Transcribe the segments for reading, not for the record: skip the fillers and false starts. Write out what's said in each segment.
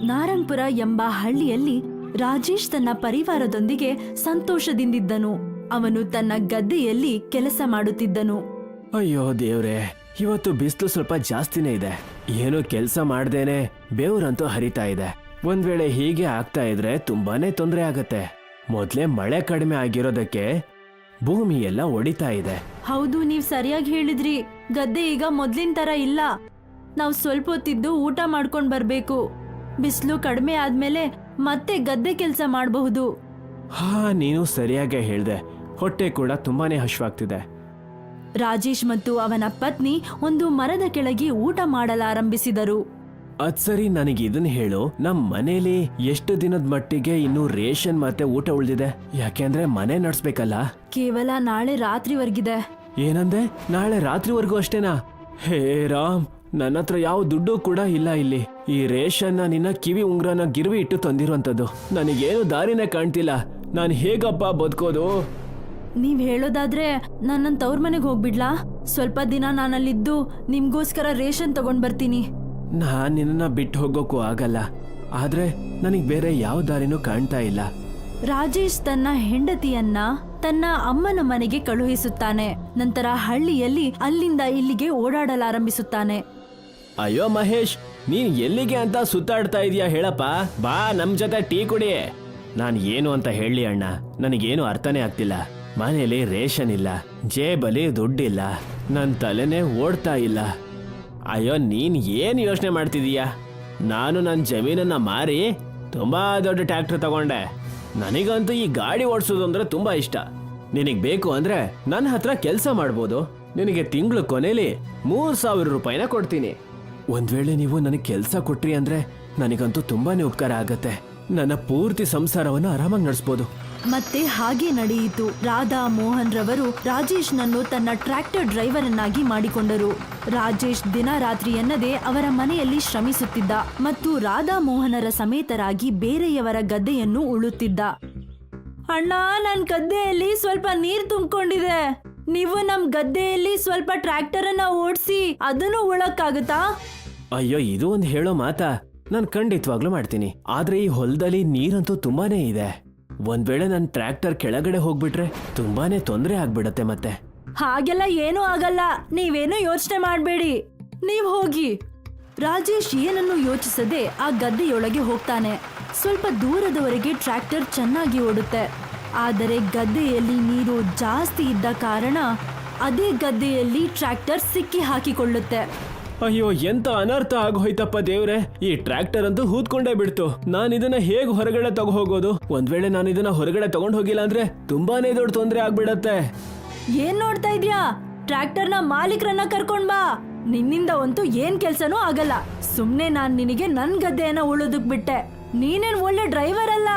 ನಾರಂಗ್ಪುರ ಎಂಬ ಹಳ್ಳಿಯಲ್ಲಿ ರಾಜೇಶ್ ತನ್ನ ಪರಿವಾರದೊಂದಿಗೆ ಸಂತೋಷದಿಂದಿದ್ದನು. ಅವನು ತನ್ನ ಗದ್ದೆಯಲ್ಲಿ ಕೆಲಸ ಮಾಡುತ್ತಿದ್ದನು. ಅಯ್ಯೋ ದೇವ್ರೆ, ಇವತ್ತು ಬಿಸಿಲು ಸ್ವಲ್ಪ ಜಾಸ್ತಿನೇ ಇದೆ. ಏನು ಕೆಲಸ ಮಾಡ್ದೇನೆ ಬೇವ್ರಂತೂ ಹರಿತಾ ಇದೆ. ಒಂದ್ ವೇಳೆ ಹೀಗೆ ಆಗ್ತಾ ಇದ್ರೆ ತುಂಬಾನೇ ತೊಂದರೆ ಆಗತ್ತೆ. ಮೊದ್ಲೇ ಮಳೆ ಕಡಿಮೆ ಆಗಿರೋದಕ್ಕೆ ಭೂಮಿ ಎಲ್ಲ ಒಡಿತಾ ಇದೆ. ಹೌದು, ನೀವ್ ಸರಿಯಾಗಿ ಹೇಳಿದ್ರಿ. ಗದ್ದೆ ಈಗ ಮೊದ್ಲಿನ ತರ ಇಲ್ಲ. ನಾವ್ ಸ್ವಲ್ಪ ಹೊತ್ತಿದ್ದು ಊಟ ಮಾಡ್ಕೊಂಡ್ ಬರ್ಬೇಕು. ಬಿಸಿಲು ಕಡಿಮೆ ಆದ್ಮೇಲೆ ಮತ್ತೆ ಗದ್ದೆ ಕೆಲ್ಸ ಮಾಡಬಹುದು. ಹಾ, ನೀನು ಸರಿಯಾಗೇ ಹೇಳ್ದೆ. ಹೊಟ್ಟೆ ಕೂಡ ತುಂಬಾನೇ ಹಶ್ವಾಗ್ತಿದೆ. ರಾಜೇಶ್ ಮತ್ತು ಅವನ ಪತ್ನಿ ಒಂದು ಮರದ ಕೆಳಗೆ ಊಟ ಮಾಡಲಾರಂಭಿಸಿದರು. ಅದ್ ಸರಿ, ನನಗೆ ಇದನ್ನ ಹೇಳು, ನಮ್ ಮನೇಲಿ ಎಷ್ಟು ದಿನದ ಮಟ್ಟಿಗೆ ಇನ್ನು ರೇಷನ್ ಮತ್ತೆ ಊಟ ಉಳಿದಿದೆ? ಯಾಕೆಂದ್ರೆ ಮನೆ ನಡ್ಸ್ಬೇಕಲ್ಲ. ಕೇವಲ ನಾಳೆ ರಾತ್ರಿವರೆಗಿದೆ. ಏನಂದೆ? ನಾಳೆ ರಾತ್ರಿವರೆಗೂ ಅಷ್ಟೇನಾ? ಹೇ ರಾಮ್, ನನ್ನ ಹತ್ರ ಯಾವ ದುಡ್ಡು ಕೂಡ ಇಲ್ಲ ಇಲ್ಲಿ. ಈ ರೇಷನ್ನ ನಿನ್ನ ಕಿವಿ ಉಂಗ್ರನ ಗಿರ್ವಿ ಇಟ್ಟು ತಂದಿರುವಂತದ್ದು. ನನಗೇನು ದಾರಿನೇ ಕಾಣ್ತಿಲ್ಲ. ನಾನು ಹೇಗಪ್ಪ ಬದುಕೋದು? ನೀವ್ ಹೇಳೋದಾದ್ರೆ ನನ್ನನ್ ತವ್ರ ಮನೆಗೆ ಹೋಗ್ಬಿಡ್ಲಾ? ಸ್ವಲ್ಪ ದಿನ ನಾನಲ್ಲಿದ್ದು ನಿಮ್ಗೋಸ್ಕರ ರೇಷನ್ ತಗೊಂಡ್ ಬರ್ತೀನಿ. ನಾನ್ ನಿನ್ನ ಬಿಟ್ಟು ಹೋಗೋಕ್ಕೂ ಆಗಲ್ಲ. ಆದ್ರೆ ನನಗ್ ಬೇರೆ ಯಾವ ದಾರಿನೂ ಕಾಣ್ತಾ ಇಲ್ಲ. ರಾಜೇಶ್ ತನ್ನ ಹೆಂಡತಿಯನ್ನ ತನ್ನ ಅಮ್ಮನ ಮನೆಗೆ ಕಳುಹಿಸುತ್ತಾನೆ. ನಂತರ ಹಳ್ಳಿಯಲ್ಲಿ ಅಲ್ಲಿಂದ ಇಲ್ಲಿಗೆ ಓಡಾಡಲಾರಂಭಿಸುತ್ತಾನೆ. ಅಯ್ಯೋ ಮಹೇಶ್, ನೀನ್ ಎಲ್ಲಿಗೆ ಅಂತ ಸುತ್ತಾಡ್ತಾ ಇದೀಯಾ ಹೇಳಪ್ಪ. ಬಾ, ನಮ್ ಜೊತೆ ಟೀ ಕುಡಿ. ನಾನ್ ಏನು ಅಂತ ಹೇಳಿ ಅಣ್ಣ, ನನಗೇನು ಅರ್ಥನೇ ಆಗ್ತಿಲ್ಲ. ಮನೇಲಿ ರೇಷನ್ ಇಲ್ಲ, ಜೇಬಲಿ ದುಡ್ಡಿಲ್ಲ, ನನ್ ತಲೆನೇ ಓಡ್ತಾ ಇಲ್ಲ. ಅಯ್ಯೋ, ನೀನ್ ಏನ್ ಯೋಚನೆ ಮಾಡ್ತಿದೀಯಾ? ನಾನು ನನ್ನ ಜಮೀನನ್ನ ಮಾರಿ ತುಂಬಾ ದೊಡ್ಡ ಟ್ರ್ಯಾಕ್ಟರ್ ತಗೊಂಡೆ. ನನಗಂತೂ ಈ ಗಾಡಿ ಓಡಿಸೋದು ಅಂದ್ರೆ ತುಂಬಾ ಇಷ್ಟ. ನಿನಗ್ ಬೇಕು ಅಂದ್ರೆ ನನ್ನ ಹತ್ರ ಕೆಲಸ ಮಾಡ್ಬೋದು. ನಿನಗೆ ತಿಂಗಳು ಕೊನೆಲಿ 3,000 ರೂಪಾಯಿನ ಕೊಡ್ತೀನಿ. ಒಂದ್ ವೇಳೆ ನೀವು ನನಗೆ ಕೆಲಸ ಕೊಟ್ರಿ ಅಂದ್ರೆ ನನಗಂತೂ ತುಂಬಾನೇ ಉಪಕಾರ ಆಗತ್ತೆ. ನನ್ನ ಪೂರ್ತಿ ಸಂಸಾರವನ್ನು ಆರಾಮಾಗಿ ನಡೆಸ್ಬೋದು. ಮತ್ತೆ ಹಾಗೆ ನಡೆಯಿತು. ರಾಧಾ ಮೋಹನ್ ರವರು ರಾಜೇಶ್ ನನ್ನು ತನ್ನ ಟ್ರ್ಯಾಕ್ಟರ್ ಡ್ರೈವರ್ ಅನ್ನಾಗಿ ಮಾಡಿಕೊಂಡರು. ರಾಜೇಶ್ ದಿನ ರಾತ್ರಿ ಎನ್ನದೆ ಅವರ ಮನೆಯಲ್ಲಿ ಶ್ರಮಿಸುತ್ತಿದ್ದ ಮತ್ತು ರಾಧಾ ಮೋಹನರ ಸಮೇತರಾಗಿ ಬೇರೆಯವರ ಗದ್ದೆಯನ್ನು ಉಳುತ್ತಿದ್ದ. ಅಣ್ಣ, ನನ್ ಗದ್ದೆಯಲ್ಲಿ ಸ್ವಲ್ಪ ನೀರ್ ತುಂಬಿಕೊಂಡಿದೆ. ನೀವು ನಮ್ ಗದ್ದೆಯಲ್ಲಿ ಸ್ವಲ್ಪ ಟ್ರ್ಯಾಕ್ಟರ್ ಅನ್ನ ಓಡಿಸಿ ಅದನ್ನು ಉಳಕ್ಕಾಗುತ್ತಾ? ಅಯ್ಯೋ, ಇದು ಒಂದು ಹೇಳೋ ಮಾತಾ? ನಾನು ಖಂಡಿತವಾಗ್ಲೂ ಮಾಡ್ತೀನಿ. ಆದ್ರೆ ಈ ಹೊಲದಲ್ಲಿ ನೀರಂತೂ ತುಂಬಾನೇ ಇದೆ. ಒಂದ್ ವೇಳೆ ನನ್ನ ಟ್ರ್ಯಾಕ್ಟರ್ ಕೆಳಗಡೆ ಹೋಗ್ಬಿಟ್ರೆ ತುಂಬಾನೇ ತೊಂದರೆ ಆಗ್ಬಿಡತ್ತೆ. ಮತ್ತೆ ಹಾಗೆಲ್ಲ ಏನೂ ಆಗಲ್ಲ. ನೀವೇನು ಯೋಚನೆ ಮಾಡಬೇಡಿ, ನೀವ್ ಹೋಗಿ. ರಾಜೇಶ್ ಏನನ್ನು ಯೋಚಿಸದೆ ಆ ಗದ್ದೆಯೊಳಗೆ ಹೋಗ್ತಾನೆ. ಸ್ವಲ್ಪ ದೂರದವರೆಗೆ ಟ್ರ್ಯಾಕ್ಟರ್ ಚೆನ್ನಾಗಿ ಓಡುತ್ತೆ. ಆದರೆ ಗದ್ದೆಯಲ್ಲಿ ನೀರು ಜಾಸ್ತಿ ಇದ್ದ ಕಾರಣ ಅದೇ ಗದ್ದೆಯಲ್ಲಿ ಟ್ರ್ಯಾಕ್ಟರ್ ಸಿಕ್ಕಿ ಹಾಕಿಕೊಳ್ಳುತ್ತೆ. ಅಯ್ಯೋ, ಎಂತ ಅನರ್ಥ ಆಗೋಯ್ತಪ್ಪ ದೇವ್ರೆ. ಈ ಟ್ರ್ಯಾಕ್ಟರ್ ಅಂತೂ ಹೂದ್ಕೊಂಡೇ ಬಿಡ್ತು. ನಾನು ಇದನ್ನ ಹೇಗ್ ಹೊರಗಡೆ ತಗೋ ಹೋಗೋದು? ಒಂದ್ ವೇಳೆ ನಾನು ಇದನ್ನ ಹೊರಗಡೆ ತಗೊಂಡ್ ಹೋಗಿಲ್ಲ ಅಂದ್ರೆ ತುಂಬಾನೇ ದೊಡ್ಡ ತೊಂದರೆ ಆಗ್ಬಿಡತ್ತೆ. ಏನ್ ನೋಡ್ತಾ ಇದ್ಯಾ? ಟ್ರ್ಯಾಕ್ಟರ್ನ ಮಾಲೀಕರನ್ನ ಕರ್ಕೊಂಡ್ ಬಾ. ನಿನ್ನಿಂದ ಅಂತೂ ಏನ್ ಕೆಲ್ಸನೂ ಆಗಲ್ಲ. ಸುಮ್ನೆ ನಾನ್ ನಿನಗೆ ನನ್ ಗದ್ದೆಯನ್ನ ಉಳೋದಕ್ ಬಿಟ್ಟೆ. ನೀನೇನ್ ಒಳ್ಳೆ ಡ್ರೈವರ್ ಅಲ್ಲ.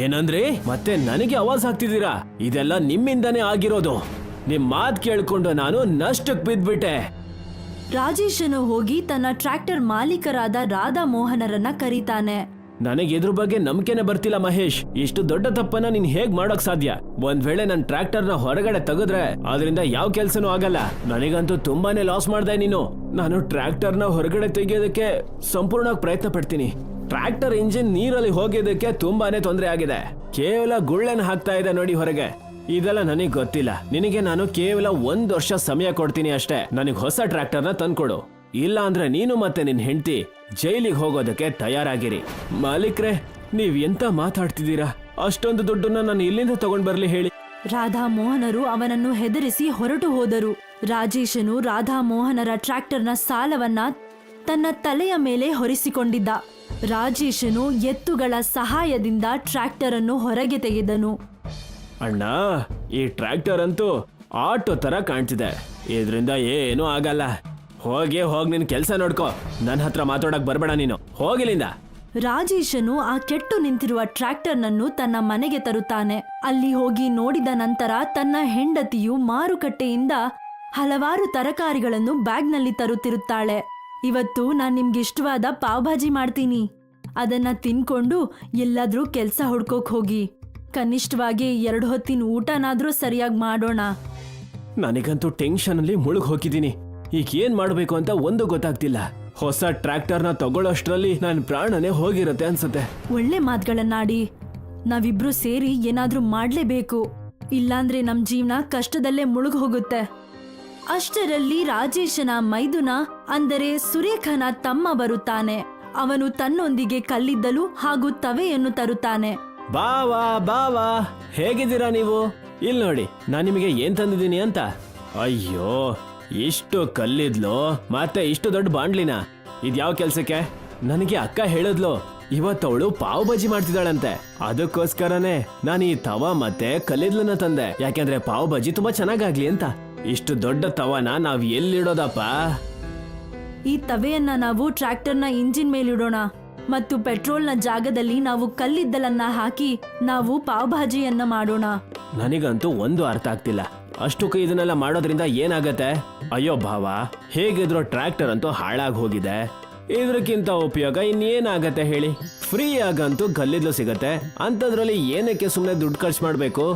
ಏನಂದ್ರೆ ಮತ್ತೆ ನನಗೆ ಆವಾಜ್ ಹಾಕ್ತಿದ್ದೀರಾ? ಇದೆಲ್ಲ ನಿಮ್ಮಿಂದಾನೇ ಆಗಿರೋದು. ನಿಮ್ ಮಾತ್ ಕೇಳ್ಕೊಂಡು ನಾನು ನಷ್ಟಕ್ ಬಿದ್ಬಿಟ್ಟೆ. ರಾಜೇಶನು ಹೋಗಿ ತನ್ನ ಟ್ರ್ಯಾಕ್ಟರ್ ಮಾಲೀಕರಾದ ರಾಧಾ ಮೋಹನರನ್ನ ಕರೀತಾನೆ. ನನಗೆ ಇದ್ರ ಬಗ್ಗೆ ನಂಬಿಕೆನೆ ಬರ್ತಿಲ್ಲ ಮಹೇಶ್. ಇಷ್ಟು ದೊಡ್ಡ ತಪ್ಪನ್ನ ನೀನ್ ಹೇಗ್ ಮಾಡೋಕ್ ಸಾಧ್ಯ? ಒಂದ್ ವೇಳೆ ನನ್ ಟ್ರ್ಯಾಕ್ಟರ್ನ ಹೊರಗಡೆ ತೆಗೆದ್ರೆ ಅದರಿಂದ ಯಾವ ಕೆಲ್ಸನೂ ಆಗಲ್ಲ. ನನಗಂತೂ ತುಂಬಾನೇ ಲಾಸ್ ಮಾಡ್ದೆ ನೀನು. ನಾನು ಟ್ರ್ಯಾಕ್ಟರ್ನ ಹೊರಗಡೆ ತೆಗೆಯೋದಕ್ಕೆ ಸಂಪೂರ್ಣವಾಗಿ ಪ್ರಯತ್ನ ಪಡ್ತೀನಿ. ಟ್ರ್ಯಾಕ್ಟರ್ ಇಂಜಿನ್ ನೀರಲ್ಲಿ ಹೋಗಿದ್ದಕ್ಕೆ ತುಂಬಾನೇ ತೊಂದರೆ ಆಗಿದೆ. ಕೇವಲ ಗುಳ್ಳೆನ ಹಾಕ್ತಾ ಇದೆ ನೋಡಿ ಹೊರಗೆ. ಇದೆಲ್ಲ ನನಗ್ ಗೊತ್ತಿಲ್ಲ. ನಿನಗೆ ನಾನು ಕೇವಲ 1 ವರ್ಷ ಸಮಯ ಕೊಡ್ತೀನಿ ಅಷ್ಟೇ. ನನಗ್ ಹೊಸ ಟ್ರ್ಯಾಕ್ಟರ್ನ ತಂದ್ಕೊಡು. ಇಲ್ಲ ಅಂದ್ರೆ ನೀನು ಮತ್ತೆ ನಿನ್ ಹೆಂಡತಿ ಜೈಲಿಗೆ ಹೋಗೋದಕ್ಕೆ ತಯಾರಾಗಿರಿ. ಮಾಲೀಕ್ರೆ, ನೀವ್ ಎಂತ ಮಾತಾಡ್ತಿದ್ದೀರಾ? ಅಷ್ಟೊಂದು ದುಡ್ಡನ್ನ ನಾನು ಇಲ್ಲಿಂದ ತಗೊಂಡ್ ಬರ್ಲಿ ಹೇಳಿ? ರಾಧಾ ಮೋಹನರು ಅವನನ್ನು ಹೆದರಿಸಿ ಹೊರಟು ಹೋದರು. ರಾಜೇಶನು ರಾಧಾ ಮೋಹನರ ಟ್ರ್ಯಾಕ್ಟರ್ನ ಸಾಲವನ್ನ ತನ್ನ ತಲೆಯ ಮೇಲೆ ಹೊರಿಸಿಕೊಂಡಿದ್ದ. ರಾಜೇಶನು ಎತ್ತುಗಳ ಸಹಾಯದಿಂದ ಟ್ರ್ಯಾಕ್ಟರ್ ಅನ್ನು ಹೊರಗೆ ತೆಗೆದನು. ಅಣ್ಣ, ಈ ಟ್ರ್ಯಾಕ್ಟರ್ ಅಂತೂ ಆಟೋ ತರ ಕಾಣ್ತಿದೆ. ಇದ್ರಿಂದ ಏನೂ ಆಗಲ್ಲ. ಹೋಗಿ ನಿನ್ ಕೆಲ್ಸ ನೋಡ್ಕೋ. ನನ್ನ ಹತ್ರ ಮಾತಾಡಕ್ ಬರ್ಬೇಡ ನೀನು. ಹೋಗಿಲಿಂದ. ರಾಜೇಶನು ಆ ಕೆಟ್ಟು ನಿಂತಿರುವ ಟ್ರ್ಯಾಕ್ಟರ್ನನ್ನು ತನ್ನ ಮನೆಗೆ ತರುತ್ತಾನೆ. ಅಲ್ಲಿ ಹೋಗಿ ನೋಡಿದ ನಂತರ ತನ್ನ ಹೆಂಡತಿಯು ಮಾರುಕಟ್ಟೆಯಿಂದ ಹಲವಾರು ತರಕಾರಿಗಳನ್ನು ಬ್ಯಾಗ್ನಲ್ಲಿ ತರುತ್ತಿರುತ್ತಾಳೆ. ಇವತ್ತು ನಾನ್ ನಿಮ್ಗೆ ಇಷ್ಟವಾದ ಪಾವ್ ಭಾಜಿ ಮಾಡ್ತೀನಿ. ಅದನ್ನ ತಿನ್ಕೊಂಡು ಎಲ್ಲಾದ್ರೂ ಕೆಲ್ಸ ಹುಡ್ಕೋಕ್ ಹೋಗಿ. ಕನಿಷ್ಠವಾಗಿ 2 ಹೊತ್ತಿನ ಊಟನಾದ್ರೂ ಸರಿಯಾಗಿ ಮಾಡೋಣ. ನನಗಂತೂ ಟೆನ್ಷನ್ ಅಲ್ಲಿ ಮುಳುಗ್ ಹೋಗಿದ್ದೀನಿ. ಈಗ ಏನ್ ಮಾಡ್ಬೇಕು ಅಂತ ಒಂದು ಗೊತ್ತಾಗ್ತಿಲ್ಲ. ಹೊಸ ಟ್ರ್ಯಾಕ್ಟರ್ನ ತಗೊಳ್ಳೋಷ್ಟ್ರಲ್ಲಿ ನನ್ನ ಪ್ರಾಣನೇ ಹೋಗಿರುತ್ತೆ ಅನ್ಸುತ್ತೆ. ಒಳ್ಳೆ ಮಾತುಗಳನ್ನಾಡಿ. ನಾವಿಬ್ರು ಸೇರಿ ಏನಾದ್ರೂ ಮಾಡ್ಲೇಬೇಕು, ಇಲ್ಲಾಂದ್ರೆ ನಮ್ ಜೀವನ ಕಷ್ಟದಲ್ಲೇ ಮುಳುಗ್ ಹೋಗುತ್ತೆ. ಅಷ್ಟರಲ್ಲಿ ರಾಜೇಶನ ಮೈದುನ ಅಂದರೆ ಸುರೇಖನ ತಮ್ಮ ಬರುತ್ತಾನೆ. ಅವನು ತನ್ನೊಂದಿಗೆ ಕಲ್ಲಿದ್ದಲು ಹಾಗೂ ತವೆಯನ್ನು ತರುತ್ತಾನೆ. ಬಾವಾ ಬಾವಾ, ಹೇಗಿದ್ದೀರಾ ನೀವು? ಇಲ್ಲಿ ನೋಡಿ, ನಾನು ನಿಮಗೆ ಏನ್ ತಂದಿದ್ದೀನಿ ಅಂತ. ಅಯ್ಯೋ, ಇಷ್ಟು ಕಲ್ಲಿದ್ಲು ಮತ್ತೆ ಇಷ್ಟು ದೊಡ್ಡ ಬಾಂಡ್ಲಿನ, ಇದ್ಯಾವ ಕೆಲ್ಸಕ್ಕೆ? ನನಗೆ ಅಕ್ಕ ಹೇಳಿದ್ಲು ಇವತ್ತವಳು ಪಾವ್ ಬಜ್ಜಿ ಮಾಡ್ತಿದ್ದಾಳಂತೆ. ಅದಕ್ಕೋಸ್ಕರನೇ ನಾನು ಈ ತವ ಮತ್ತೆ ಕಲ್ಲಿದ್ಲನ್ನ ತಂದೆ, ಯಾಕೆಂದ್ರೆ ಪಾವ್ ಬಜ್ಜಿ ತುಂಬಾ ಚೆನ್ನಾಗಾಗ್ಲಿ ಅಂತ. ಇಷ್ಟು ದೊಡ್ಡ ತವನ ನಾವ್ ಎಲ್ಲಿಡೋದಪ್ಪ? ಈ ತವೆಯನ್ನ ನಾವು ಟ್ರ್ಯಾಕ್ಟರ್ನ ಇಂಜಿನ್ ಮೇಲಿಡೋಣ ಮತ್ತು ಪೆಟ್ರೋಲ್ನ ಜಾಗದಲ್ಲಿ ನಾವು ಕಲ್ಲಿದ್ದಲನ್ನ ಹಾಕಿ ನಾವು ಪಾವ್ ಭಾಜಿಯನ್ನ ಮಾಡೋಣ. ನನಗಂತೂ ಒಂದು ಅರ್ಥ ಆಗ್ತಿಲ್ಲ, ಅಷ್ಟಕ್ಕೆ ಇದನ್ನೆಲ್ಲ ಮಾಡೋದ್ರಿಂದ ಏನಾಗತ್ತೆ? ಅಯ್ಯೋ ಭಾವ, ಹೇಗಿದ್ರು ಟ್ರ್ಯಾಕ್ಟರ್ ಅಂತೂ ಹಾಳಾಗಿ ಹೋಗಿದೆ, ಇದಕ್ಕಿಂತ ಉಪಯೋಗ ಇನ್ನೇನಾಗತ್ತೆ ಹೇಳಿ? ಫ್ರೀ ಆಗಂತೂ ಕಲ್ಲಿದ್ಲು ಸಿಗತ್ತೆ, ಅಂಥದ್ರಲ್ಲಿ ಏನಕ್ಕೆ ಸುಮ್ಮನೆ ದುಡ್ಡು ಖರ್ಚು ಮಾಡಬೇಕು?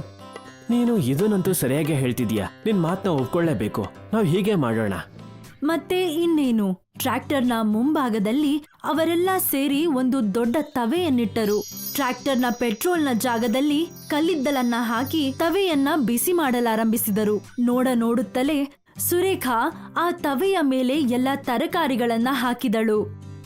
ನೀನು ಇದನ್ನಂತೂ ಸರಿಯಾಗಿ ಹೇಳ್ತಿದ್ಯಾ, ನಿನ್ ಮಾತನ್ನ ಒಪ್ಕೊಳ್ಳೇಬೇಕು. ನಾವು ಹೀಗೆ ಮಾಡೋಣ. ಮತ್ತೆ ಇನ್ನೇನು, ಟ್ರ್ಯಾಕ್ಟರ್ನ ಮುಂಭಾಗದಲ್ಲಿ ಅವರೆಲ್ಲ ಸೇರಿ ಒಂದು ದೊಡ್ಡ ತವೆಯನ್ನಿಟ್ಟರು. ಟ್ರ್ಯಾಕ್ಟರ್ನ ಪೆಟ್ರೋಲ್ನ ಜಾಗದಲ್ಲಿ ಕಲ್ಲಿದ್ದಲನ್ನ ಹಾಕಿ ತವೆಯನ್ನ ಬಿಸಿ ಮಾಡಲಾರಂಭಿಸಿದರು. ನೋಡುತ್ತಲೇ ಸುರೇಖಾ ಆ ತವೆಯ ಮೇಲೆ ಎಲ್ಲ ತರಕಾರಿಗಳನ್ನ ಹಾಕಿದಳು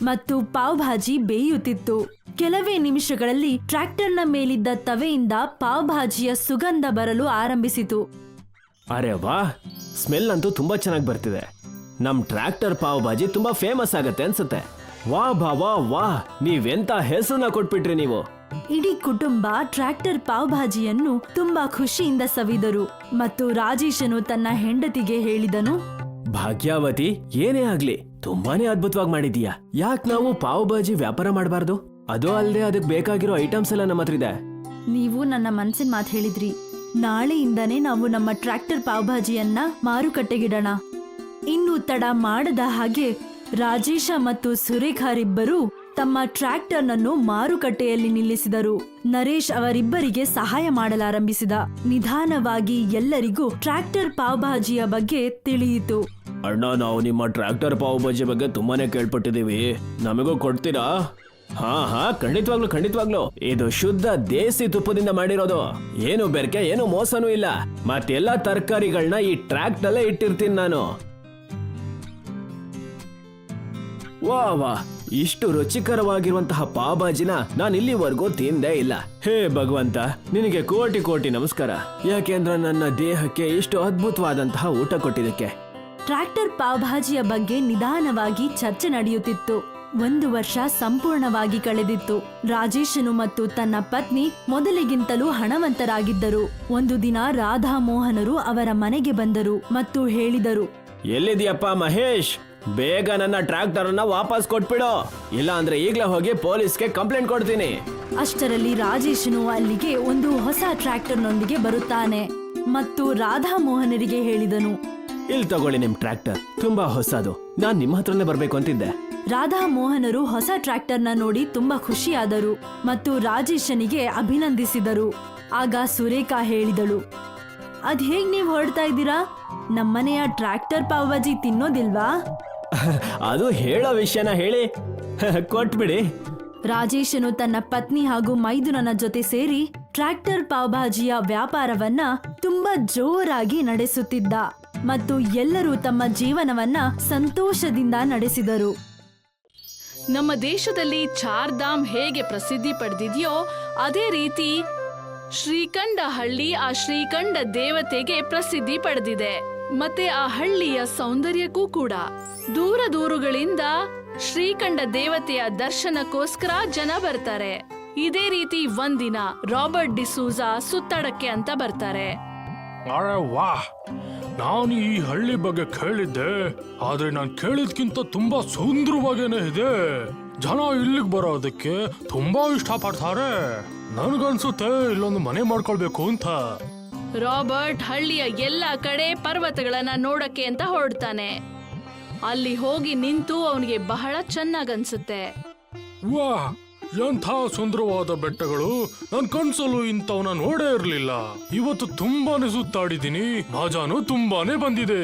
ಮತ್ತು ಪಾವ್ ಭಾಜಿ ಬೇಯುತ್ತಿತ್ತು. ಕೆಲವೇ ನಿಮಿಷಗಳಲ್ಲಿ ಟ್ರ್ಯಾಕ್ಟರ್ನ ಮೇಲಿದ್ದ ತವೆಯಿಂದ ಪಾವ್ ಭಾಜಿಯ ಸುಗಂಧ ಬರಲು ಆರಂಭಿಸಿತು. ಅರೆ ವಾ, ಸ್ಮೆಲ್ ಅಂತೂ ತುಂಬಾ ಚೆನ್ನಾಗಿ ಬರ್ತಿದೆ. ನಮ್ ಟ್ರ್ಯಾಕ್ಟರ್ ಪಾವ್ ಭಾಜಿ ತುಂಬಾ ಫೇಮಸ್ ಆಗತ್ತೆ ಅನ್ಸುತ್ತೆ. ವಾ ಬಾವಾ ವಾ, ನೀವೆಂತ ಹೆಸರನ್ನ ಕೊಟ್ಬಿಟ್ರಿ ನೀವು. ಇಡೀ ಕುಟುಂಬ ಟ್ರ್ಯಾಕ್ಟರ್ ಪಾವ್ ಭಾಜಿಯನ್ನು ತುಂಬಾ ಖುಷಿಯಿಂದ ಸವಿದರು ಮತ್ತು ರಾಜೇಶನು ತನ್ನ ಹೆಂಡತಿಗೆ ಹೇಳಿದನು, ಭಾಗ್ಯಾವತಿ, ಏನೇ ಆಗ್ಲಿ ತುಂಬಾನೇ ಅದ್ಭುತವಾಗಿ ಮಾಡಿದೀಯಾ. ಯಾಕೆ ನಾವು ಪಾವ್ ಭಾಜಿ ವ್ಯಾಪಾರ ಮಾಡಬಾರ್ದು? ಅದು ಅಲ್ಲದೆ ಅದಕ್ಕೆ ಬೇಕಾಗಿರೋ ಐಟಮ್ಸ್ ಎಲ್ಲ ನಮ್ಮ ಹತ್ರ ಇದೆ. ನೀವು ನನ್ನ ಮನಸ್ಸಿನ ಮಾತು ಹೇಳಿದ್ರಿ. ನಾಳೆಯಿಂದನೇ ನಾವು ನಮ್ಮ ಟ್ರ್ಯಾಕ್ಟರ್ ಪಾವ್ ಭಾಜಿಯನ್ನ ಮಾರುಕಟ್ಟೆಗಿಡೋಣ. ಇನ್ನು ತಡ ಮಾಡದ ಹಾಗೆ ರಾಜೇಶ ಮತ್ತು ಸುರೇಖಾರಿಬ್ಬರು ತಮ್ಮ ಟ್ರ್ಯಾಕ್ಟರ್ನನ್ನು ಮಾರುಕಟ್ಟೆಯಲ್ಲಿ ನಿಲ್ಲಿಸಿದರು. ನರೇಶ್ ಅವರಿಬ್ಬರಿಗೆ ಸಹಾಯ ಮಾಡಲಾರಂಭಿಸಿದ. ನಿಧಾನವಾಗಿ ಎಲ್ಲರಿಗೂ ಟ್ರ್ಯಾಕ್ಟರ್ ಪಾವ್ ಭಾಜಿಯ ಬಗ್ಗೆ ತಿಳಿಯಿತು. ಅಣ್ಣ, ನಾವು ನಿಮ್ಮ ಟ್ರ್ಯಾಕ್ಟರ್ ಪಾವ್ ಭಾಜಿ ಬಗ್ಗೆ ತುಂಬಾನೇ ಕೇಳ್ಪಟ್ಟಿದೀವಿ, ನಮಗೂ ಕೊಡ್ತೀರಾ? ಹಾ, ಖಂಡಿತವಾಗ್ಲು. ಇದು ಶುದ್ಧ ದೇಸಿ ತುಪ್ಪದಿಂದ ಮಾಡಿರೋದು, ಏನು ಬೆರಕೆ, ಏನು ಮೋಸನೂ ಇಲ್ಲ. ಮತ್ತೆಲ್ಲಾ ತರಕಾರಿಗಳನ್ನ ಈ ಟ್ರ್ಯಾಕ್ಟರ್ಲ್ಲೇ ಇಟ್ಟಿರ್ತೀನಿ ನಾನು. ವಾ, ಇಷ್ಟು ರುಚಿಕರವಾಗಿರುವಂತಹ ಪಾವ್ ಭಾಜಿನ ನಾನು ಇಲ್ಲಿವರೆಗೂ ತಿಂದೇ ಇಲ್ಲ. ಹೇ ಭಗವಂತ, ನಿನಗೆ ಕೋಟಿ ಕೋಟಿ ನಮಸ್ಕಾರ, ಯಾಕೆಂದ್ರೆ ನನ್ನ ದೇಹಕ್ಕೆ ಇಷ್ಟು ಅದ್ಭುತವಾದಂತಹ ಊಟ ಕೊಟ್ಟಿದ್ದಕ್ಕೆ. ಟ್ರ್ಯಾಕ್ಟರ್ ಪಾವ್ ಭಾಜಿಯ ಬಗ್ಗೆ ನಿಧಾನವಾಗಿ ಚರ್ಚೆ ನಡೆಯುತ್ತಿತ್ತು. 1 ವರ್ಷ ಸಂಪೂರ್ಣವಾಗಿ ಕಳೆದಿತ್ತು. ರಾಜೇಶನು ಮತ್ತು ತನ್ನ ಪತ್ನಿ ಮೊದಲಿಗಿಂತಲೂ ಹಣವಂತರಾಗಿದ್ದರು. ಒಂದು ದಿನ ರಾಧಾ ಮೋಹನರು ಅವರ ಮನೆಗೆ ಬಂದರು ಮತ್ತು ಹೇಳಿದರು, ಎಲ್ಲಿದ್ಯಪ್ಪ ಮಹೇಶ್, ಬೇಗ ನನ್ನ ಟ್ರ್ಯಾಕ್ಟರ್ ಅನ್ನ ವಾಪಸ್ ಕೊಟ್ಬಿಡು, ಇಲ್ಲ ಅಂದ್ರೆ ಈಗ್ಲೇ ಹೋಗಿ ಪೊಲೀಸ್ಗೆ ಕಂಪ್ಲೇಂಟ್ ಕೊಡ್ತೀನಿ. ಅಷ್ಟರಲ್ಲಿ ರಾಜೇಶನು ಅಲ್ಲಿಗೆ ಒಂದು ಹೊಸ ಟ್ರ್ಯಾಕ್ಟರ್ನೊಂದಿಗೆ ಬರುತ್ತಾನೆ ಮತ್ತು ರಾಧಾ ಮೋಹನರಿಗೆ ಹೇಳಿದನು, ಇಲ್ಲಿ ತಗೊಳ್ಳಿ ನಿಮ್ ಟ್ರ್ಯಾಕ್ಟರ್, ತುಂಬಾ ಹೊಸದು, ನಾನ್ ನಿಮ್ಮ ಹತ್ರನೇ ಬರ್ಬೇಕು ಅಂತಿದ್ದೆ. ರಾಧಾ ಮೋಹನರು ಹೊಸ ಟ್ರ್ಯಾಕ್ಟರ್ನ ನೋಡಿ ತುಂಬಾ ಖುಷಿಯಾದರು ಮತ್ತು ರಾಜೇಶನಿಗೆ ಅಭಿನಂದಿಸಿದರು. ಆಗ ಸುರೇಖಾ ಹೇಳಿದಳು, ಅದ್ ಹೇಗ್ ನೀವ್ ಹೊರಡ್ತಾ ಇದ್ದೀರಾ? ನಮ್ಮನೆಯ ಟ್ರ್ಯಾಕ್ಟರ್ ಪಾವ್ ಭಾಜಿ ತಿನ್ನೋದಿಲ್ವಾ? ಅದು ಹೇಳೋ ವಿಷಯನ ಹೇಳಿ ಕೊಟ್ಬಿಡಿ. ರಾಜೇಶನು ತನ್ನ ಪತ್ನಿ ಹಾಗೂ ಮೈದುನನ ಜೊತೆ ಸೇರಿ ಟ್ರ್ಯಾಕ್ಟರ್ ಪಾವ್ ಭಾಜಿಯ ವ್ಯಾಪಾರವನ್ನ ತುಂಬಾ ಜೋರಾಗಿ ನಡೆಸುತ್ತಿದ್ದ ಮತ್ತು ಎಲ್ಲರೂ ತಮ್ಮ ಜೀವನವನ್ನ ಸಂತೋಷದಿಂದ ನಡೆಸಿದರು. ನಮ್ಮ ದೇಶದಲ್ಲಿ ಚಾರ್ಧಾಮ್ ಹೇಗೆ ಪ್ರಸಿದ್ಧಿ ಪಡೆದಿದೆಯೋ ಅದೇ ರೀತಿ ಶ್ರೀಕಂಠ ಹಳ್ಳಿ ಆ ಶ್ರೀಕಂಠ ದೇವತೆಗೆ ಪ್ರಸಿದ್ಧಿ ಪಡೆದಿದೆ. ಮತ್ತೆ ಆ ಹಳ್ಳಿಯ ಸೌಂದರ್ಯಕ್ಕೂ ಕೂಡ ದೂರ ದೂರುಗಳಿಂದ ಶ್ರೀಕಂಠ ದೇವತೆಯ ದರ್ಶನಕ್ಕೋಸ್ಕರ ಜನ ಬರ್ತಾರೆ. ಇದೇ ರೀತಿ ಒಂದಿನ ರಾಬರ್ಟ್ ಡಿಸೂಜಾ ಸುತ್ತಾಡಕ್ಕೆ ಅಂತ ಬರ್ತಾರೆ. ಅರೆ ವಾಹ್, ನಾನು ಈ ಹಳ್ಳಿ ಬಗ್ಗೆ ಕೇಳಿದ್ದೆ, ಆದ್ರೆ ನಾನು ಕೇಳಿದ್ಕಿಂತ ತುಂಬಾ ಸುಂದರವಾಗೇನೆ ಇದೆ. ಜನ ಇಲ್ಲಿಗೆ ಬರೋದಕ್ಕೆ ತುಂಬಾ ಇಷ್ಟಪಡ್ತಾರೆ. ನನ್ಗನ್ಸುತ್ತೆ ಇಲ್ಲೊಂದು ಮನೆ ಮಾಡ್ಕೊಳ್ಬೇಕು ಅಂತ. ರಾಬರ್ಟ್ ಹಳ್ಳಿಯ ಎಲ್ಲಾ ಕಡೆ ಪರ್ವತಗಳನ್ನ ನೋಡಕ್ಕೆ ಅಂತ ಹೊರಡ್ತಾನೆ. ಅಲ್ಲಿ ಹೋಗಿ ನಿಂತು ಅವನಿಗೆ ಬಹಳ ಚೆನ್ನಾಗನ್ಸುತ್ತೆ. ವಾಹ್, ಎಂಥ ಸುಂದರವಾದ ಬೆಟ್ಟಗಳು, ನನ್ ಕನ್ಸಲು ಇಂಥವನ್ನ ನೋಡೇ ಇರ್ಲಿಲ್ಲ. ಇವತ್ತು ತುಂಬಾನೇ ಸುತ್ತಾಡಿದೀನಿ, ಮಜಾನು ತುಂಬಾನೇ ಬಂದಿದೆ.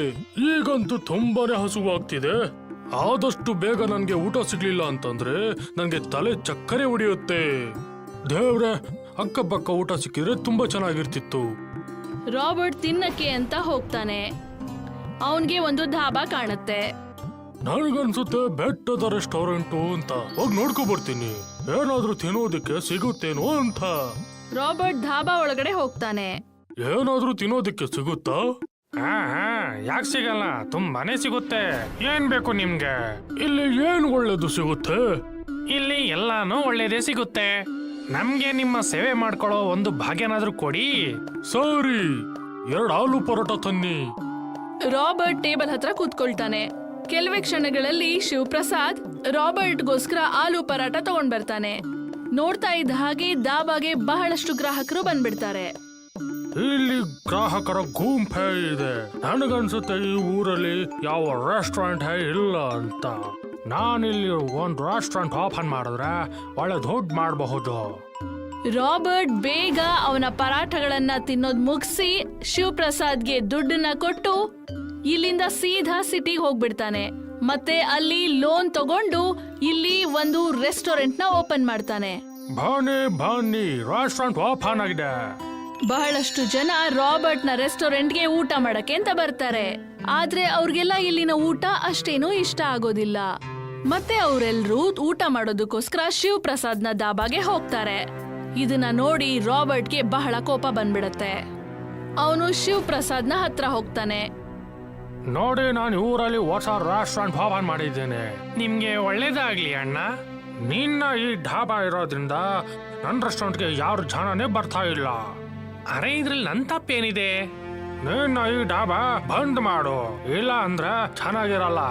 ಈಗಂತೂ ತುಂಬಾನೇ ಹಸುವಾಗ್ತಿದೆ. ಆದಷ್ಟು ಬೇಗ ನನ್ಗೆ ಊಟ ಸಿಗ್ಲಿಲ್ಲ ಅಂತಂದ್ರೆ ನನ್ಗೆ ತಲೆ ಚಕ್ಕರೆ ಹೊಡೆಯುತ್ತೆ. ದೇವ್ರೆ, ಅಕ್ಕಪಕ್ಕ ಊಟ ಸಿಕ್ಕಿದ್ರೆ ತುಂಬಾ ಚೆನ್ನಾಗಿರ್ತಿತ್ತು. ರಾಬರ್ಟ್ ತಿನ್ನಕ್ಕೆ ಅಂತ ಹೋಗ್ತಾನೆ. ಅವನ್ಗೆ ಒಂದು ಧಾಬಾ ಕಾಣುತ್ತೆ. ನನಗನ್ಸುತ್ತೆ ಬೆಟ್ಟದ ರೆಸ್ಟೋರೆಂಟು ಅಂತ. ಹೋಗಿ ನೋಡ್ಕೊ ಬರ್ತೀನಿ, ಏನಾದ್ರೂ ತಿನ್ನೋದಕ್ಕೆ ಸಿಗುತ್ತೇನೋ ಅಂತ. ರಾಬರ್ಟ್ ಧಾಬಾ ಒಳಗಡೆ ಹೋಗ್ತಾನೆ. ಏನಾದ್ರೂ ತಿನ್ನೋದಕ್ಕೆ ಸಿಗುತ್ತಾ? ಯಾಕೆ ಸಿಗಲ್ಲ, ತುಂಬಾನೇ ಸಿಗುತ್ತೆ. ಏನ್ ಬೇಕು ನಿಮ್ಗೆ? ಇಲ್ಲಿ ಏನ್ ಒಳ್ಳೇದು ಸಿಗುತ್ತೆ? ಇಲ್ಲಿ ಎಲ್ಲಾನು ಒಳ್ಳೇದೇ ಸಿಗುತ್ತೆ. ನಮ್ಗೆ ನಿಮ್ಮ ಸೇವೆ ಮಾಡ್ಕೊಳ್ಳೋ ಒಂದು ಭಾಗ್ಯನಾದ್ರೂ ಕೊಡಿ. ಸರಿ, 2 ಆಲೂ ಪರೋಟ ತನ್ನಿ. ರಾಬರ್ಟ್ ಟೇಬಲ್ ಹತ್ರ ಕೂತ್ಕೊಳ್ತಾನೆ. ಕೆಲವೇ ಕ್ಷಣಗಳಲ್ಲಿ ಶಿವಪ್ರಸಾದ್ ರಾಬರ್ಟ್ಗೋಸ್ಕರ ಆಲೂ ಪರಾಟ ತಗೊಂಡ್ ಬರ್ತಾನೆ. ನೋಡ್ತಾ ಇದ್ದ ಹಾಗೆ ದಾಬಾಗೆ ಬಹಳಷ್ಟು ಗ್ರಾಹಕರು ಬಂದ್ಬಿಡ್ತಾರೆ. ಇಲ್ಲಿ ಗ್ರಾಹಕರ ಗುಂಪೇ ಇದೆ. ನನಗನ್ಸುತ್ತೆ ಈ ಊರಲ್ಲಿ ಯಾವ ರೆಸ್ಟೋರೆಂಟ್ ಇಲ್ಲ ಅಂತ. ನಾನಿಲ್ಲಿ ಒಂದು ರೆಸ್ಟೋರೆಂಟ್ ಓಪನ್ ಮಾಡಿದ್ರೆ ಒಳ್ಳೆ ದುಡ್ಡು ಮಾಡಬಹುದು. ರಾಬರ್ಟ್ ಬೇಗ ಅವನ ಪರಾಠಗಳನ್ನ ತಿನ್ನೋದ್ ಮುಗಿಸಿ ಶಿವಪ್ರಸಾದ್ಗೆ ದುಡ್ಡನ್ನ ಕೊಟ್ಟು ಇಲ್ಲಿಂದ ಸೀದಾ ಸಿಟಿಗೆ ಹೋಗ್ಬಿಡ್ತಾನೆ. ಮತ್ತೆ ಅಲ್ಲಿ ಲೋನ್ ತಗೊಂಡು ಇಲ್ಲಿ ಒಂದು ರೆಸ್ಟೋರೆಂಟ್ ನ ಓಪನ್ ಮಾಡ್ತಾನೆ. ಬನ್ನಿ, ರೆಸ್ಟೋರೆಂಟ್ ಓಪನ್ ಆಗಿದೆ. ಬಹಳಷ್ಟು ಜನ ರಾಬರ್ಟ್ ನ ರೆಸ್ಟೋರೆಂಟ್ಗೆ ಊಟ ಮಾಡಕ್ಕೆ ಅಂತ ಬರ್ತಾರೆ. ಆದ್ರೆ ಅವ್ರಿಗೆಲ್ಲ ಇಲ್ಲಿನ ಊಟ ಅಷ್ಟೇನೂ ಇಷ್ಟ ಆಗೋದಿಲ್ಲ. ಮತ್ತೆ ಅವರೆಲ್ಲರೂ ಊಟ ಮಾಡೋದಕ್ಕೋಸ್ಕರ ಶಿವಪ್ರಸಾದ್ನ ದಾಬಾಗೆ ಹೋಗ್ತಾರೆ. ಇದನ್ನ ನೋಡಿ ರಾಬರ್ಟ್ಗೆ ಬಹಳ ಕೋಪ ಬಂದ್ಬಿಡತ್ತೆ. ಅವನು ಶಿವಪ್ರಸಾದ್ನ ಹತ್ರ ಹೋಗ್ತಾನೆ. ನೋಡಿ, ನಾನು ಊರಲ್ಲಿ ಹೊಸ ರೆಸ್ಟೋರೆಂಟ್ ಓಪನ್ ಮಾಡಿದ್ದೇನೆ. ನಿಮ್ಗೆ ಒಳ್ಳೇದಾಗ್ಲಿ ಅಣ್ಣ. ನಿನ್ನ ಈ ಢಾಬಾ ಇರೋದ್ರಿಂದ ನನ್ನ ರೆಸ್ಟೋರೆಂಟ್ಗೆ ಯಾರು ಜನನೇ ಬರ್ತಾ ಇಲ್ಲ. ಅರೆ, ಇದ್ರಲ್ಲಿ ನನ್ ತಪ್ಪೇನಿದೆ? ನಿನ್ನ ಈ ಢಾಬಾ ಬಂದ್ ಮಾಡು, ಇಲ್ಲ ಅಂದ್ರೆ ಚೆನ್ನಾಗಿರಲ್ಲ.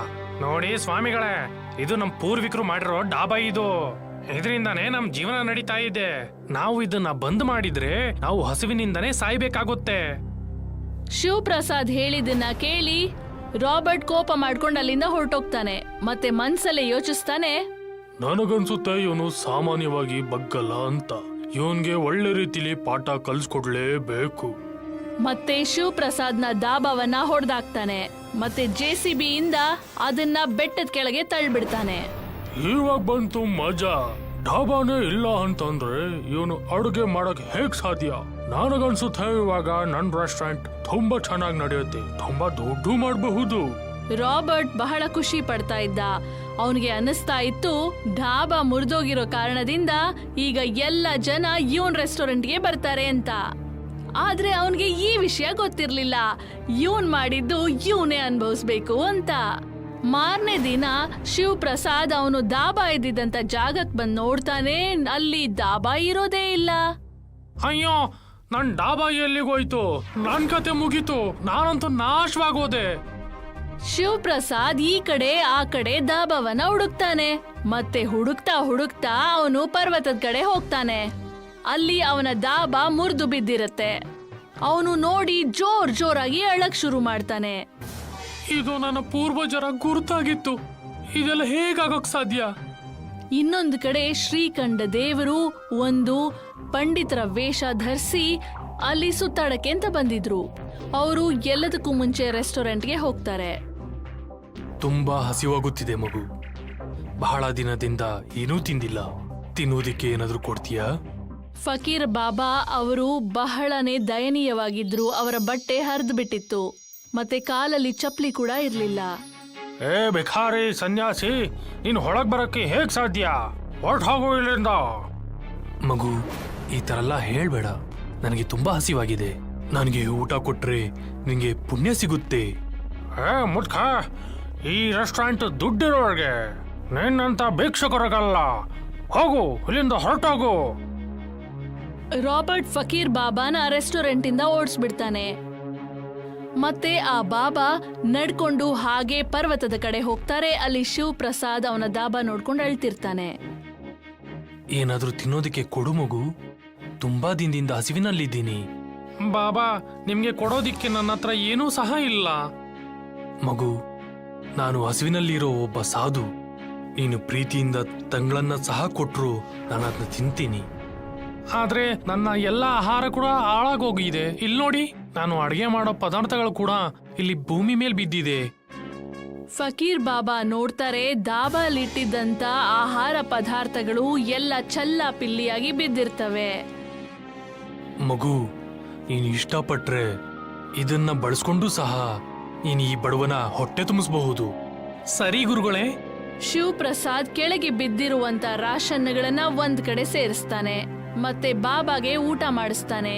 ನೋಡಿ ಸ್ವಾಮಿಗಳೇ, ಇದು ನಮ್ ಪೂರ್ವಿಕರು ಮಾಡಿರೋ ಡಾಬಾ. ಇದರಿಂದಾನೇ ನಮ್ ಜೀವನ ನಡೀತಾ ಇದೆ. ನಾವು ಇದನ್ನ ಬಂದ್ ಮಾಡಿದ್ರೆ ನಾವು ಹಸಿವಿನಿಂದನೇ ಸಾಯ್ಬೇಕಾಗುತ್ತೆ. ಶಿವಪ್ರಸಾದ್ ಹೇಳಿದ್ದನ್ನ ಕೇಳಿ ರಾಬರ್ಟ್ ಕೋಪ ಮಾಡ್ಕೊಂಡು ಅಲ್ಲಿಂದ ಹೊರಟೋಗ್ತಾನೆ. ಮತ್ತೆ ಮನ್ಸಲ್ಲೇ ಯೋಚಿಸ್ತಾನೆ, ನನಗನ್ಸುತ್ತೆ ಇವನು ಸಾಮಾನ್ಯವಾಗಿ ಬಗ್ಗಲ್ಲ ಅಂತ. ಇವನ್ಗೆ ಒಳ್ಳೆ ರೀತಿಲಿ ಪಾಠ ಕಲ್ಸ್ಕೊಡ್ಲೇಬೇಕು. ಮತ್ತೆ ಶಿವಪ್ರಸಾದ್ನ ದಾಬಾವನ್ನ ಹೊಡೆದಾಕ್ತಾನೆ. ಮತ್ತೆ JCB ಇಂದ ಅದನ್ನ ಬೆಟ್ಟದ ಕೆಳಗೆ ತಳ್ಳಿಬಿಡ್ತಾನೆ. ಇವಾಗ ಬಂತು ಮಜಾ. ಢಾಬಾನೇ ಇಲ್ಲ ಅಂತಂದ್ರೆ ಇವನು ಅಡುಗೆ ಮಾಡಕ್ ಹೇಗ್ ಸಾಧ್ಯ? ನನಗನ್ಸುತ್ತೆ ಇವಾಗ ನನ್ ರೆಸ್ಟೋರೆಂಟ್ ತುಂಬಾ ಚೆನ್ನಾಗಿ ನಡೆಯುತ್ತೆ, ತುಂಬಾ ದುಡ್ಡು ಮಾಡಬಹುದು. ರಾಬರ್ಟ್ ಬಹಳ ಖುಷಿ ಪಡ್ತಾ ಇದ್ದ. ಅವನಿಗೆ ಅನ್ನಿಸ್ತಾ ಇತ್ತು, ಢಾಬಾ ಮುರಿದೋಗಿರೋ ಕಾರಣದಿಂದ ಈಗ ಎಲ್ಲ ಜನ ಇವನ್ ರೆಸ್ಟೋರೆಂಟ್ಗೆ ಬರ್ತಾರೆ ಅಂತ. ಆದ್ರೆ ಅವನಿಗೆ ಈ ವಿಷಯ ಗೊತ್ತಿರ್ಲಿಲ್ಲ, ಇವನ್ ಮಾಡಿದ್ದು ಇವನೇ ಅನುಭವಿಸ್ಬೇಕು ಅಂತ. ಮಾರನೇ ದಿನ ಶಿವಪ್ರಸಾದ್ ಅವನು ದಾಬಾ ಇದ್ದಿದ್ದಂತ ಜಾಗಕ್ಕೆ ಬಂದು ನೋಡ್ತಾನೆ. ಅಲ್ಲಿ ದಾಬಾ ಇರೋದೇ ಇಲ್ಲ. ಅಯ್ಯೋ, ನನ್ ಡಾಬಾ ಎಲ್ಲಿಗೋಯ್ತು? ನನ್ ಕತೆ ಮುಗೀತು, ನಾನಂತೂ ನಾಶವಾಗೋದೆ. ಶಿವಪ್ರಸಾದ್ ಈ ಕಡೆ ಆ ಕಡೆ ದಾಬಾವನ್ನ ಹುಡುಕ್ತಾನೆ. ಮತ್ತೆ ಹುಡುಕ್ತಾ ಹುಡುಕ್ತಾ ಅವನು ಪರ್ವತದ ಕಡೆ ಹೋಗ್ತಾನೆ. ಅಲ್ಲಿ ಅವನ ದಾಬಾ ಮುರಿದು ಬಿದ್ದಿರತ್ತೆ. ಅವನು ನೋಡಿ ಜೋರಾಗಿ ಅಳಕ್ ಶುರು ಮಾಡ್ತಾನೆ. ಇದು ನನ್ನ ಪೂರ್ವಜರ ಗುರುತಾಗಿತ್ತು, ಇದೆಲ್ಲ ಹೇಗಾಗೋಕ್ ಸಾಧ್ಯ? ಇನ್ನೊಂದು ಕಡೆ ಶ್ರೀಕಂಠ ದೇವರು ಒಂದು ಪಂಡಿತರ ವೇಷ ಧರಿಸಿ ಅಲ್ಲಿ ಸುತ್ತಾಡಕ್ಕೆ ಅಂತ ಬಂದಿದ್ರು. ಅವರು ಎಲ್ಲದಕ್ಕೂ ಮುಂಚೆ ರೆಸ್ಟೋರೆಂಟ್ಗೆ ಹೋಗ್ತಾರೆ. ತುಂಬಾ ಹಸಿವಾಗುತ್ತಿದೆ ಮಗು, ಬಹಳ ದಿನದಿಂದ ಏನೂ ತಿಂದಿಲ್ಲ. ತಿನ್ನೋದಿಕ್ಕೆ ಏನಾದ್ರೂ ಕೊಡ್ತೀಯಾ? ಫಕೀರ್ ಬಾಬಾ ಅವರು ಬಹಳನೇ ದಯನೀಯವಾಗಿದ್ರು. ಅವರ ಬಟ್ಟೆ ಹರಿದು ಬಿಟ್ಟಿತ್ತು, ಮತ್ತೆ ಕಾಲಲ್ಲಿ ಚಪ್ಪಲಿ ಕೂಡ ಇರ್ಲಿಲ್ಲ. ಏ ಭಿಖಾರಿ ಸನ್ಯಾಸಿ, ನೀನ್ ಹೊಳಗ್ ಬರಕ್ಕೆ ಹೇಗ್ ಸಾಧ್ಯ? ಹೊರಟ್ ಹೋಗು ಇಲ್ಲಿಂದ. ಮಗು, ಈ ತರ ಎಲ್ಲ ಹೇಳ್ಬೇಡ. ನನಗೆ ತುಂಬಾ ಹಸಿವಾಗಿದೆ. ನನಗೆ ಊಟ ಕೊಟ್ರೆ ನಿಂಗೆ ಪುಣ್ಯ ಸಿಗುತ್ತೆ. ಏ ಮುಟ್ಕ, ಈ ರೆಸ್ಟೋರೆಂಟ್ ದುಡ್ಡಿರೋರ್ಗೆ, ನಿನ್ನಂತ ಭಿಕ್ಷುಕರಿಗಲ್ಲ. ಹೋಗು ಇಲ್ಲಿಂದ, ಹೊರಟೋಗು. ರಾಬರ್ಟ್ ಫಕೀರ್ ಬಾಬಾನ ರೆಸ್ಟೋರೆಂಟ್ ಇಂದ ಓಡಿಸ್ಬಿಡ್ತಾನೆ. ಮತ್ತೆ ಆ ಬಾಬಾ ನಡ್ಕೊಂಡು ಹಾಗೆ ಪರ್ವತದ ಕಡೆ ಹೋಗ್ತಾರೆ. ಅಲ್ಲಿ ಶಿವಪ್ರಸಾದ್ ಅವನ ದಾಬಾ ನೋಡ್ಕೊಂಡು ಅಳ್ತಿರ್ತಾನೆ. ಏನಾದ್ರೂ ತಿನ್ನೋದಕ್ಕೆ ಕೊಡು ಮಗು, ತುಂಬಾ ದಿನದಿಂದ ಹಸಿವಿನಲ್ಲಿದ್ದೀನಿ. ಬಾಬಾ, ನಿಮ್ಗೆ ಕೊಡೋದಿಕ್ಕೆ ನನ್ನ ಹತ್ರ ಏನೂ ಸಹ ಇಲ್ಲ. ಮಗು, ನಾನು ಹಸಿವಿನಲ್ಲಿರೋ ಒಬ್ಬ ಸಾಧು. ನೀನು ಪ್ರೀತಿಯಿಂದ ತಂಗಳನ್ನ ಸಹ ಕೊಟ್ರು ನಾನು ಅದನ್ನ ತಿಂತೀನಿ. ಆದ್ರೆ ನನ್ನ ಎಲ್ಲ ಆಹಾರ ಕೂಡ ಹಾಳಾಗೋಗಿದೆ. ಇಲ್ಲಿ ನೋಡಿ, ನಾನು ಅಡಿಗೆ ಮಾಡೋ ಪದಾರ್ಥಗಳು ಕೂಡ ಇಲ್ಲಿ ಭೂಮಿ ಮೇಲೆ ಬಿದ್ದಿದೆ. ಫಕೀರ್ ಬಾಬಾ ನೋಡ್ತಾರೆ ದಾಬಾಲಿಟ್ಟಿದ್ದಂತ ಆಹಾರ ಪದಾರ್ಥಗಳು ಎಲ್ಲ ಚಲ್ಲ ಪಿಲ್ಲಿಯಾಗಿ ಬಿದ್ದಿರ್ತವೆ. ಮಗು, ನೀನು ಇಷ್ಟಪಟ್ರೆ ಇದನ್ನ ಬಳಸ್ಕೊಂಡು ಸಹ ನೀನು ಈ ಬಡವನ ಹೊಟ್ಟೆ ತುಂಬಿಸಬಹುದು. ಸರಿ ಗುರುಗಳೇ. ಶಿವಪ್ರಸಾದ್ ಕೆಳಗೆ ಬಿದ್ದಿರುವಂತ ರಾಷನ್ಗಳನ್ನ ಒಂದ್ ಕಡೆ ಸೇರಿಸ್ತಾನೆ ಮತ್ತೆ ಬಾಬಾಗೆ ಊಟ ಮಾಡಿಸ್ತಾನೆ.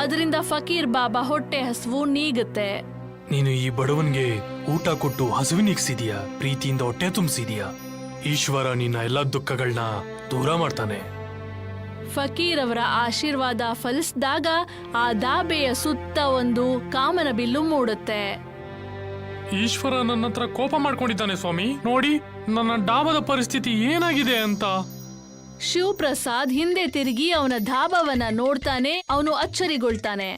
ಅದರಿಂದ ಫಕೀರ್ ಬಾಬಾ ಹೊಟ್ಟೆ ಹಸುವು ನೀಗುತ್ತೆ. ನೀನು ಈ ಬಡವನ್ಗೆ ಊಟ ಕೊಟ್ಟು ಹಸುವಿನಿಗ್ಸಿದೀಯ, ಪ್ರೀತಿಯಿಂದ ಹೊಟ್ಟೆ ತುಂಬಿಸಿದೀಯ. ಈಶ್ವರ ನಿನ್ನ ಎಲ್ಲ ದುಃಖಗಳನ್ನ ದೂರ ಮಾಡ್ತಾನೆ. ಫಕೀರ್ ಅವರ ಆಶೀರ್ವಾದ ಫಲಿಸಿದಾಗ ಆ ದಾಬೆಯ ಸುತ್ತ ಒಂದು ಕಾಮನ ಬಿಲ್ಲು ಮೂಡುತ್ತೆ. ಈಶ್ವರ ನನ್ನ ಹತ್ರ ಕೋಪ ಮಾಡ್ಕೊಂಡಿದ್ದಾನೆ ಸ್ವಾಮಿ. ನೋಡಿ ನನ್ನ ಡಾಬಾದ ಪರಿಸ್ಥಿತಿ ಏನಾಗಿದೆ ಅಂತ. ಶಿವಪ್ರಸಾದ್ ಹಿಂದೆ ತಿರುಗಿ ಅವನ ಧಾಬಾವನ್ನ ನೋಡ್ತಾನೆ. ಅವನು ಅಚ್ಚರಿಗೊಳ್ತಾನೆ.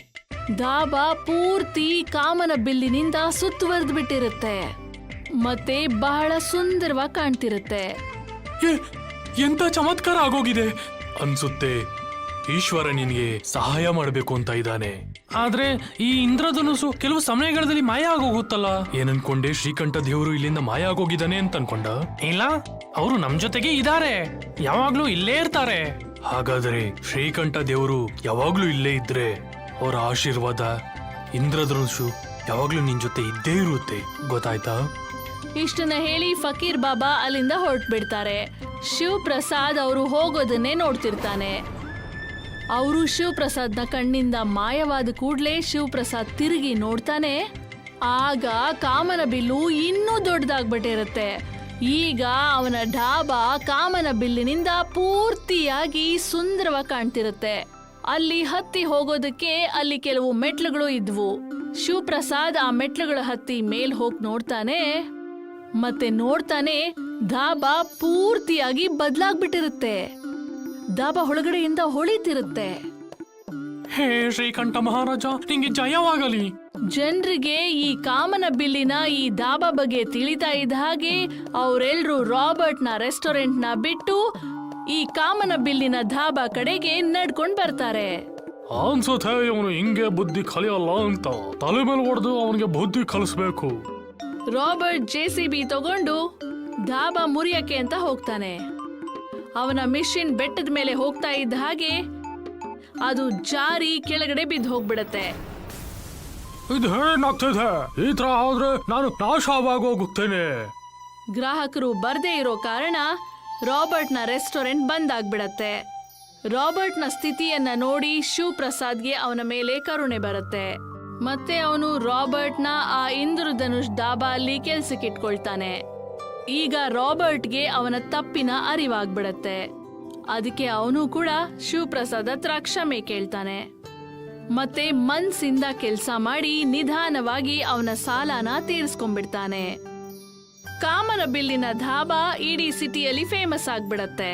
ಧಾಬಾ ಪೂರ್ತಿ ಕಾಮನ ಬಿಲ್ಲಿನಿಂದ ಸುತ್ತುವರೆದು ಬಿಟ್ಟಿರುತ್ತೆ ಮತ್ತೆ ಬಹಳ ಸುಂದರವಾಗಿ ಕಾಣ್ತಿರುತ್ತೆ. ಎಂತ ಚಮತ್ಕಾರ ಆಗೋಗಿದೆ ಅನ್ಸುತ್ತೆ. ಈಶ್ವರ ನಿನ್ಗೆ ಸಹಾಯ ಮಾಡಬೇಕು ಅಂತ ಇದ್ದಾನೆ. ಆದ್ರೆ ಈ ಇಂದ್ರಧನುಸು ಕೆಲವು ಸಮಯಗಳಲ್ಲಿ ಮಾಯ ಆಗೋಗುತ್ತಲ್ಲ. ಏನನ್ಕೊಂಡೆ, ಶ್ರೀಕಂಠ ದೇವರು ಇಲ್ಲಿಂದ ಮಾಯ ಆಗೋಗಿದ್ದಾನೆ ಅಂತ ಅನ್ಕೊಂಡ? ಇಲ್ಲ, ಅವರು ನಮ್ ಜೊತೆಗೆ ಇದ್ದಾರೆ, ಯಾವಾಗ್ಲೂ ಇಲ್ಲೇ ಇರ್ತಾರೆ. ಹಾಗಾದ್ರೆ ಶ್ರೀಕಂಠ ದೇವರು ಯಾವಾಗ್ಲೂ ಇಲ್ಲೇ ಇದ್ರೆ ಅವರ ಆಶೀರ್ವಾದ, ಇಂದ್ರಧನುಸು ಯಾವಾಗ್ಲೂ ನಿನ್ ಜೊತೆ ಇದ್ದೇ ಇರುತ್ತೆ. ಗೊತ್ತಾಯ್ತಾ? ಇಷ್ಟನ್ನ ಹೇಳಿ ಫಕೀರ್ ಬಾಬಾ ಅಲ್ಲಿಂದ ಹೊರಟ್ಬಿಡ್ತಾರೆ. ಶಿವಪ್ರಸಾದ್ ಅವರು ಹೋಗೋದನ್ನೇ ನೋಡ್ತಿರ್ತಾನೆ. ಅವರು ಶಿವಪ್ರಸಾದ್ನ ಕಣ್ಣಿಂದ ಮಾಯವಾದ ಕೂಡ್ಲೆ ಶಿವಪ್ರಸಾದ್ ತಿರುಗಿ ನೋಡ್ತಾನೆ. ಆಗ ಕಾಮನ ಬಿಲ್ಲು ಇನ್ನೂ ದೊಡ್ಡದಾಗ್ಬಿಟ್ಟಿರುತ್ತೆ. ಈಗ ಅವನ ಢಾಬಾ ಕಾಮನ ಬಿಲ್ಲಿನಿಂದ ಪೂರ್ತಿಯಾಗಿ ಸುಂದರವಾಗಿ ಕಾಣ್ತಿರುತ್ತೆ. ಅಲ್ಲಿ ಹತ್ತಿ ಹೋಗೋದಕ್ಕೆ ಅಲ್ಲಿ ಕೆಲವು ಮೆಟ್ಲುಗಳು ಇದ್ವು. ಶಿವಪ್ರಸಾದ್ ಆ ಮೆಟ್ಲುಗಳ ಹತ್ತಿ ಮೇಲ್ ಹೋಗಿ ನೋಡ್ತಾನೆ. ಮತ್ತೆ ನೋಡ್ತಾನೆ ಧಾಬಾ ಪೂರ್ತಿಯಾಗಿ ಬದಲಾಗ್ಬಿಟ್ಟಿರುತ್ತೆ. ಧಾಬಾ ಒಳಗಡೆಯಿಂದ ಹೊಳಿತಿರುತ್ತೆ. ಹೇ ಶ್ರೀಕಂಠ ಮಹಾರಾಜ, ನಿಂಗೆ ಜಯವಾಗಲಿ. ಜನರಿಗೆ ಈ ಕಾಮನ ಬಿಲ್ಲಿನ ಈ ಧಾಬಾ ಬಗ್ಗೆ ತಿಳಿತಾ ಇದ್ದ ಹಾಗೆ ಅವರೆಲ್ಲರೂ ರಾಬರ್ಟ್ನ ರೆಸ್ಟೋರೆಂಟ್ನ ಬಿಟ್ಟು ಈ ಕಾಮನ ಬಿಲ್ಲಿನ ಧಾಬಾ ಕಡೆಗೆ ನಡ್ಕೊಂಡ್ ಬರ್ತಾರೆ. ಅನ್ಸುತ್ತೆ ಇವನು ಹಿಂಗೆ ಬುದ್ಧಿ ಕಲಿಯಲ್ಲ ಅಂತ ತಲೆ ಮೇಲೆ ಹೊಡೆದು ಅವನಿಗೆ ಬುದ್ಧಿ ಕಲಿಸ್ಬೇಕು. ರಾಬರ್ಟ್ JCB ತಗೊಂಡು ಧಾಬಾ ಮುರಿಯಕ್ಕೆ ಅಂತ ಹೋಗ್ತಾನೆ. ಅವನ ಮಿಷಿನ್ ಬೆಟ್ಟದ ಮೇಲೆ ಹೋಗ್ತಾ ಇದ್ದ ಹಾಗೆ ಅದು ಜಾರಿ ಕೆಳಗಡೆ ಬಿದ್ದು ಹೋಗ್ಬಿಡತ್ತೆ. ಇದು ಏನಾಗ್ತಿದೆ? ಈ ತರ ಆದ್ರೆ ನಾನು ನಾಶವಾಗೋಗುತ್ತೇನೆ. ಗ್ರಾಹಕರು ಬರ್ದೇ ಇರೋ ಕಾರಣ ರಾಬರ್ಟ್ನ ರೆಸ್ಟೋರೆಂಟ್ ಬಂದ್ ಆಗ್ಬಿಡತ್ತೆ. ರಾಬರ್ಟ್ನ ಸ್ಥಿತಿಯನ್ನ ನೋಡಿ ಶಿವಪ್ರಸಾದ್ಗೆ ಅವನ ಮೇಲೆ ಕರುಣೆ ಬರುತ್ತೆ. ಮತ್ತೆ ಅವನು ರಾಬರ್ಟ್ನ ಆ ಇಂದ್ರಧನುಷ್ ಧಾಬಾ ಅಲ್ಲಿ ಕೆಲ್ಸಕ್ಕೆ ಇಟ್ಕೊಳ್ತಾನೆ. ಈಗ ರಾಬರ್ಟ್ಗೆ ಅವನ ತಪ್ಪಿನ ಅರಿವಾಗ್ಬಿಡತ್ತೆ. ಅದಕ್ಕೆ ಅವನು ಕೂಡ ಶಿವಪ್ರಸಾದ್ ಹತ್ರ ಕ್ಷಮೆ ಕೇಳ್ತಾನೆ. ಮತ್ತೆ ಮನ್ಸಿಂದ ಕೆಲ್ಸ ಮಾಡಿ ನಿಧಾನವಾಗಿ ಅವನ ಸಾಲನ ತೀರಿಸ್ಕೊಂಡ್ಬಿಡ್ತಾನೆ. ಕಾಮನ ಬಿಲ್ಲಿನ ಧಾಬಾ ಇಡೀ ಸಿಟಿಯಲ್ಲಿ ಫೇಮಸ್ ಆಗ್ಬಿಡತ್ತೆ.